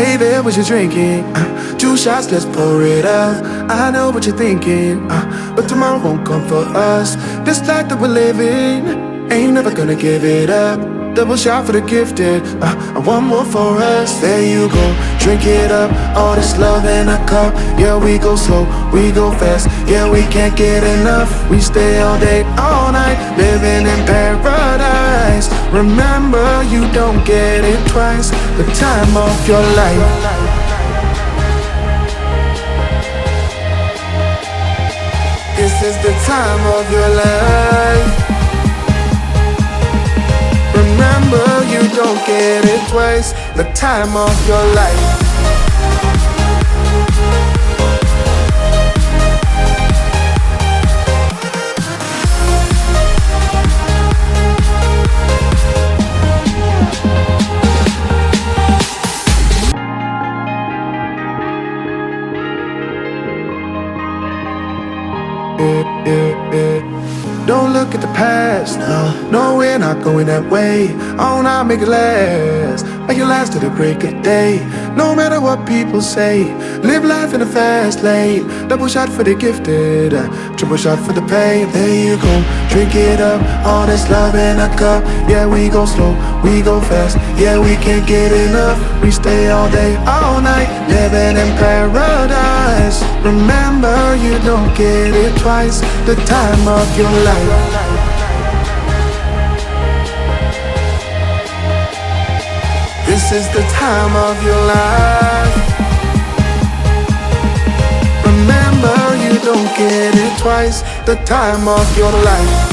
Hey there, what you drinking? 2 shots, let's pour it up. I know what you're thinking, but tomorrow won't come for us. This life that we're living, ain't never gonna give it up. Double shot for the gifted, and one more for us. There you go, drink it up. All this love in a cup. Yeah, we go slow, we go fast. Yeah, we can't get enough. We stay all day, all night, living in paradise. Remember, you don't get it twice. The time of your life. This is the time of your life. Remember, you don't get it twice. The time of your life. Don't look at the past, no, we're not going that way. Oh, now make it last, make it last to the break of day. No matter what people say, live life in a fast lane. Double shot for the gifted, triple shot for the pain. There you go, drink it up, all this love in a cup. Yeah, we go slow, we go fast. Yeah, we can't get enough. We stay all day, all night, living in paradise. Remember, you don't get it twice. The time of your life. This is the time of your life. Remember, you don't get it twice. The time of your life.